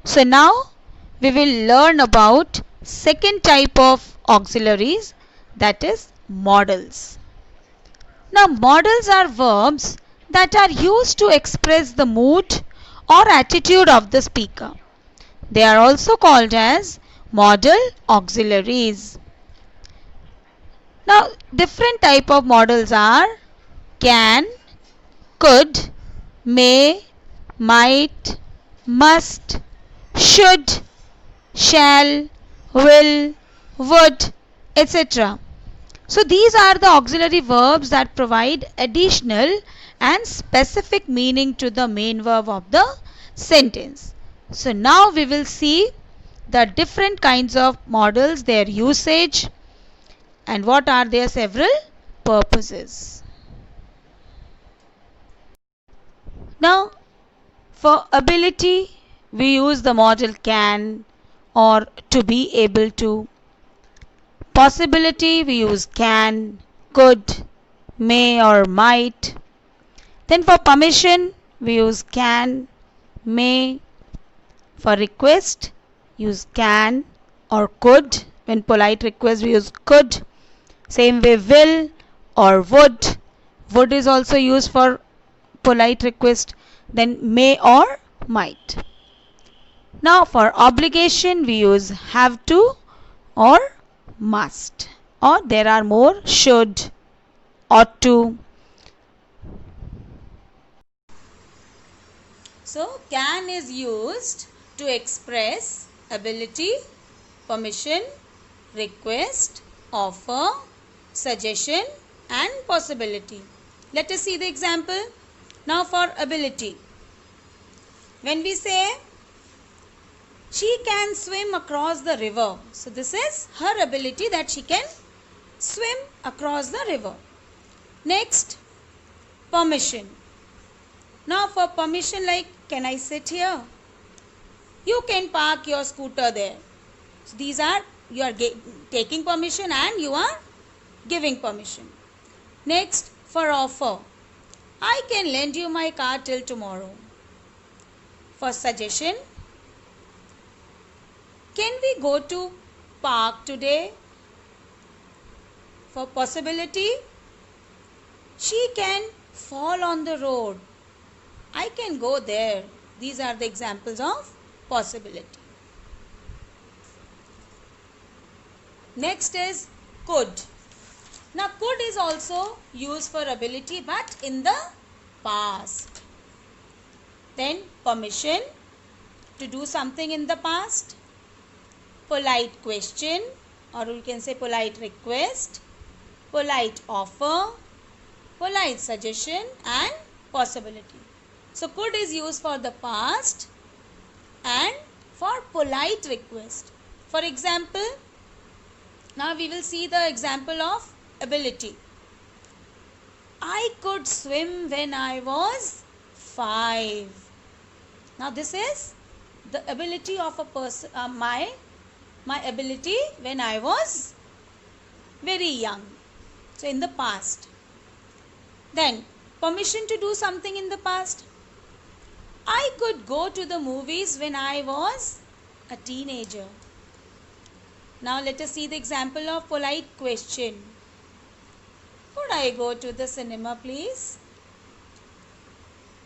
So now we will learn about second type of auxiliaries, that is modals. Now modals are verbs that are used to express the mood or attitude of the speaker. They are also called as modal auxiliaries. Now different type of modals are can, could, may, might, must, should, shall, will, would, etc. So these are the auxiliary verbs that provide additional and specific meaning to the main verb of the sentence. So now we will see the different kinds of modals, their usage, and what are their several purposes. Now for ability, we use the modal can or to be able to. Possibility, we use can, could, may or might. Then for permission, we use can, may. For request, use can or could. When polite request, we use could. Same way will or would. Would is also used for polite request. Then may or might. Now for obligation, we use have to or must, or there are more should, ought to. So can is used to express ability, permission, request, offer, suggestion and possibility. Let us see the example. Now for ability, when we say she can swim across the river, so this is her ability, that she can swim across the river. Next, permission. Now for permission, like can I sit here? You can park your scooter there. So these are, you are taking permission and you are giving permission. Next, for offer. I can lend you my car till tomorrow. For suggestion, can we go to park today? For possibility, she can fall on the road. I can go there. These are the examples of possibility. Next is could. Now could is also used for ability but in the past. Then permission, to do something in the past. Polite question, or we can say polite request. Polite offer, polite suggestion and possibility. So could is used for the past and for polite request. For example, now we will see the example of ability. I could swim when I was 5. Now this is the ability of a person, my ability when I was very young. So in the past. Then permission to do something in the past. I could go to the movies when I was a teenager. Now let us see the example of polite question. Could I go to the cinema please?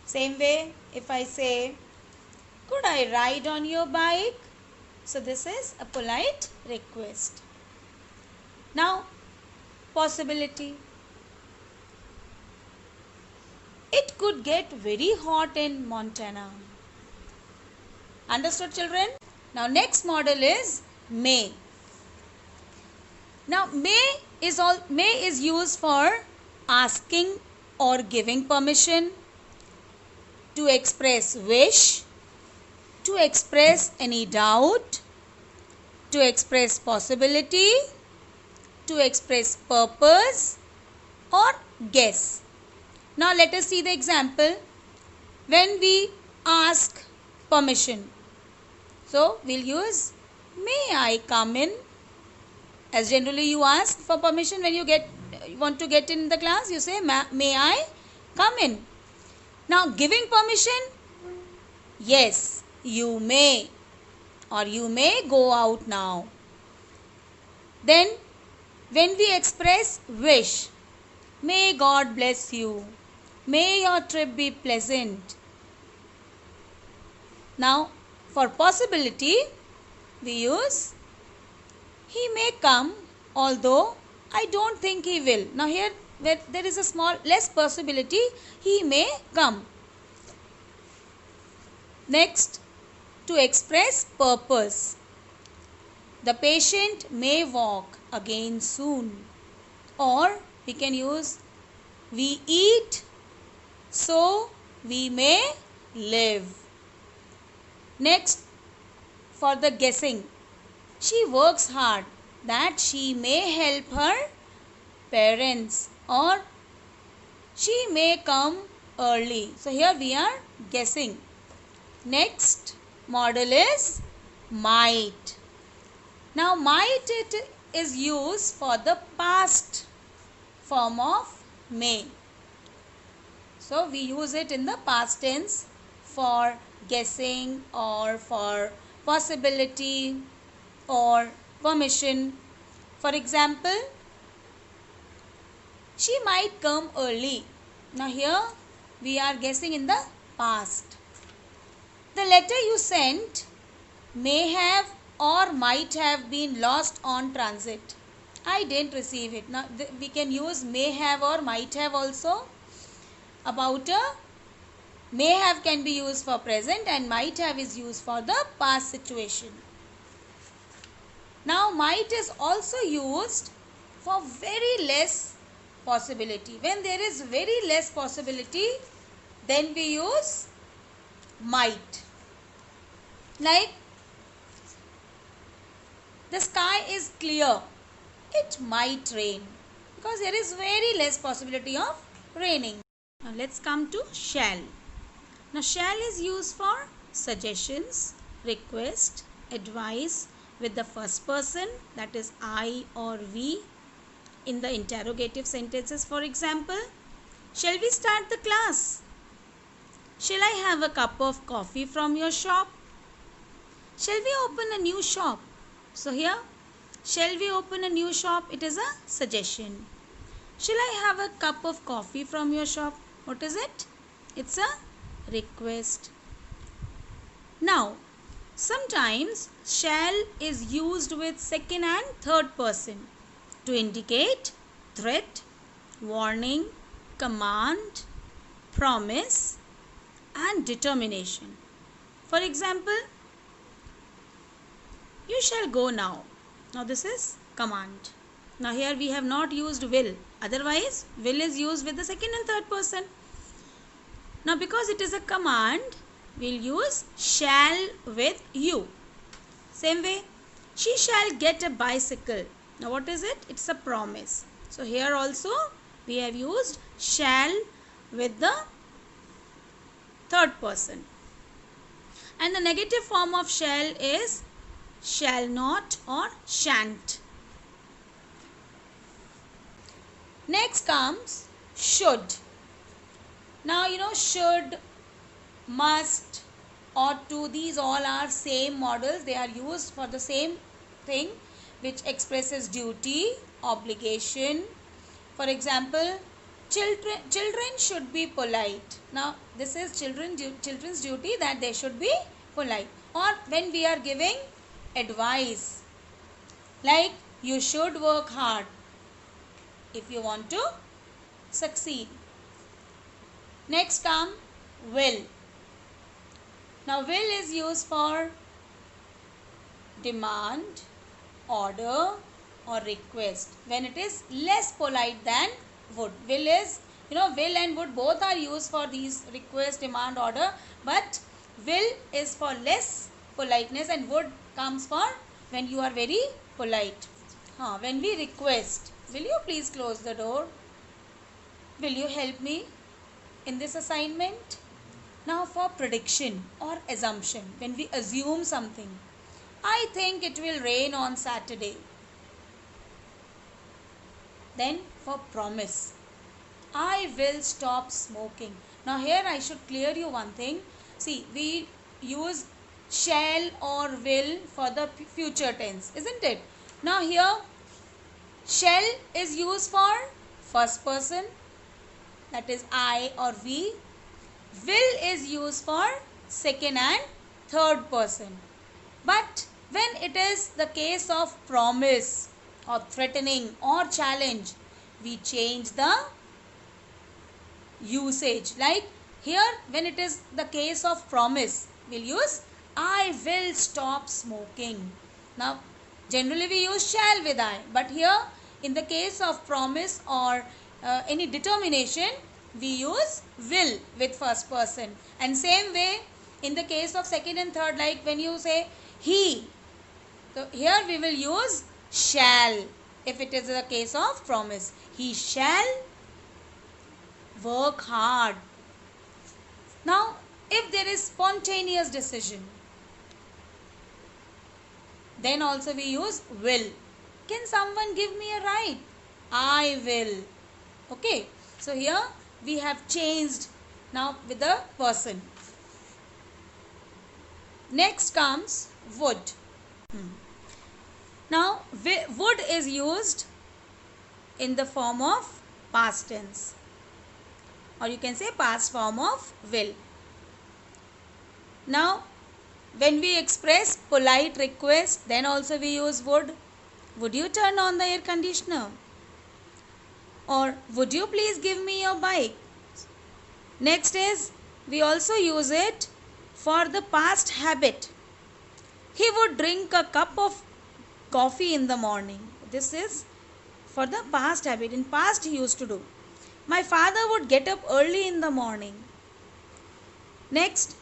Same way, if I say, could I ride on your bike? So this is a polite request. Now, possibility. It could get very hot in Montana. Understood, children? Now next model is may. Now may is used for asking or giving permission, to express wish, to express any doubt, to express possibility, to express purpose or guess. Now let us see the example when we ask permission. So we'll use may I come in. As generally you ask for permission when you want to get in the class, you say may I come in. Now giving permission, yes, you may. or you may go out now. Then when we express wish, may God bless you, may your trip be pleasant. Now for possibility we use he may come, although I don't think he will. Now here where there is a small less possibility, he may come. Next, to express purpose, the patient may walk again soon, or we can use we eat so we may live. Next, for the guessing, she works hard that she may help her parents, or she may come early. So here we are guessing. Next model is might. Now might it is used for the past form of may. So we use it in the past tense for guessing or for possibility or permission. For example, she might come early. Now here we are guessing in the past. The letter you sent may have or might have been lost on transit. I didn't receive it. Now we can use may have or might have also. About a may have can be used for present and might have is used for the past situation. Now might is also used for very less possibility. When there is very less possibility, then we use might. Like the sky is clear, it might rain, because there is very less possibility of raining. Now let's come to shall. Now shall is used for suggestions, request, advice with the first person, that is I or we, in the interrogative sentences. For example, shall we start the class? Shall I have a cup of coffee from your shop? Shall we open a new shop? So here, shall we open a new shop? It is a suggestion. Shall I have a cup of coffee from your shop? What is it? It's a request. Now, sometimes shall is used with second and third person to indicate threat, warning, command, promise and determination. For example, you shall go now. Now this is command. Now here we have not used will. Otherwise, will is used with the second and third person. Now because it is a command, we'll use shall with you. Same way, she shall get a bicycle. Now what is it? It's a promise. So here also we have used shall with the third person. And the negative form of shall is shall not or shan't. Next comes should. Now you know should, must, ought to, these all are same models. They are used for the same thing, which expresses duty, obligation. For example, children should be polite. Now this is children's duty, that they should be polite. Or when we are giving advice, like you should work hard if you want to succeed. Next come will. Now will is used for demand, order or request when it is less polite than would. Will is, will and would both are used for these request, demand, order, but will is for less politeness and would comes for when you are very polite. When we request, will you please close the door? Will you help me in this assignment? Now for prediction or assumption, when we assume something, I think it will rain on Saturday. Then for promise, I will stop smoking. Now here I should clear you one thing. See, we use shall or will for the future tense, isn't it? Now here shall is used for first person, that is I or we. Will is used for second and third person. But when it is the case of promise or threatening or challenge, we change the usage. Like here, when it is the case of promise, we'll use I will stop smoking. Now, generally we use shall with I, but here in the case of promise or any determination, we use will with first person. And same way in the case of second and third, like when you say he, so here we will use shall if it is the case of promise. He shall work hard. Now, if there is spontaneous decision, then also we use will. Can someone give me a ride? I will. Okay. So here we have changed now with the person. Next comes would. Now would is used in the form of past tense, or you can say past form of will. Now when we express polite request, then also we use would. Would you turn on the air conditioner? Or would you please give me your bike? Next is we also use it for the past habit. He would drink a cup of coffee in the morning. This is for the past habit. In past he used to do. My father would get up early in the morning. Next,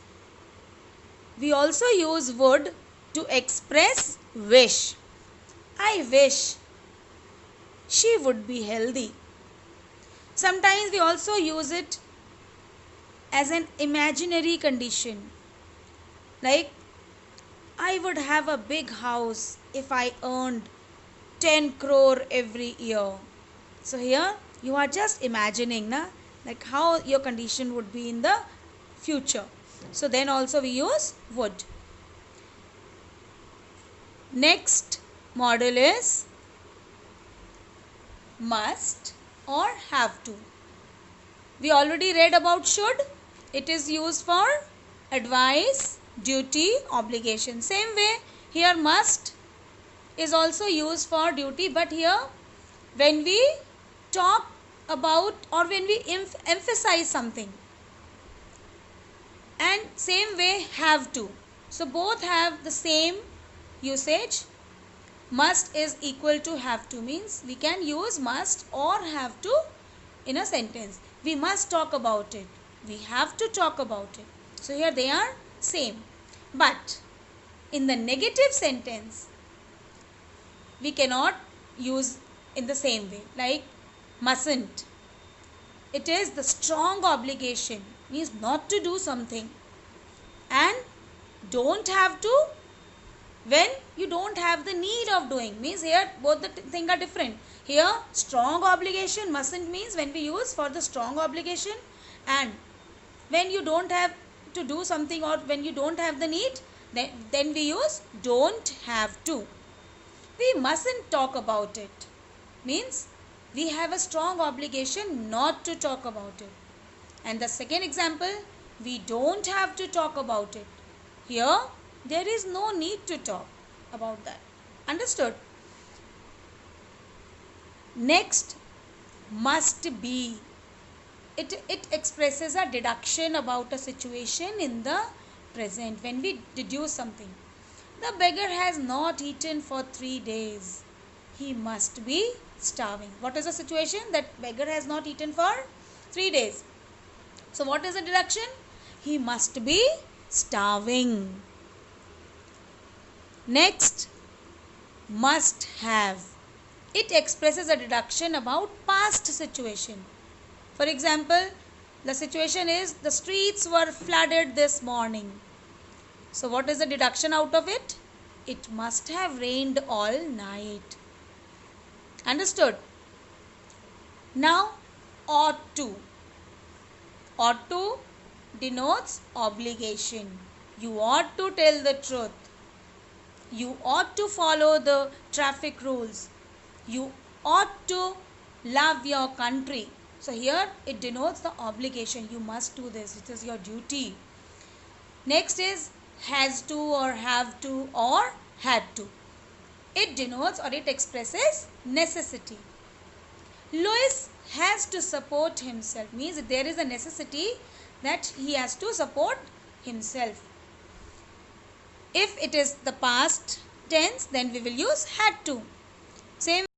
we also use would to express wish. I wish she would be healthy. Sometimes we also use it as an imaginary condition. Like, I would have a big house if I earned 10 crore every year. So here you are just imagining like how your condition would be in the future. So then also we use would. Next model is must or have to. We already read about should. It is used for advice, duty, obligation. Same way here must is also used for duty, but here when we talk about or when we emphasize something, and same way have to. So both have the same usage. Must is equal to have to, means we can use must or have to in a sentence. We must talk about it. We have to talk about it. So here they are same. But in the negative sentence, we cannot use in the same way. Like mustn't. It is the strong obligation, means not to do something. And don't have to when you don't have the need of doing, means here both the things are different. Here strong obligation, mustn't, means when we use for the strong obligation, and when you don't have to do something or when you don't have the need, then we use don't have to. We mustn't talk about it, means we have a strong obligation not to talk about it. And the second example, we don't have to talk about it. Here there is no need to talk about that. Understood? Next, must be. It expresses a deduction about a situation in the present. When we deduce something, the beggar has not eaten for 3 days. He must be starving. What is the situation? That beggar has not eaten for 3 days. So what is the deduction? He must be starving. Next, must have. It expresses a deduction about past situation. For example, the situation is the streets were flooded this morning. So what is the deduction out of it? It must have rained all night. Understood? Now, ought to. Ought to denotes obligation. You ought to tell the truth. You ought to follow the traffic rules. You ought to love your country. So here it denotes the obligation. You must do this. It is your duty. Next is has to or have to or had to. It denotes or it expresses necessity. Louis has to support himself, means there is a necessity that he has to support himself. If it is the past tense, then we will use had to. Same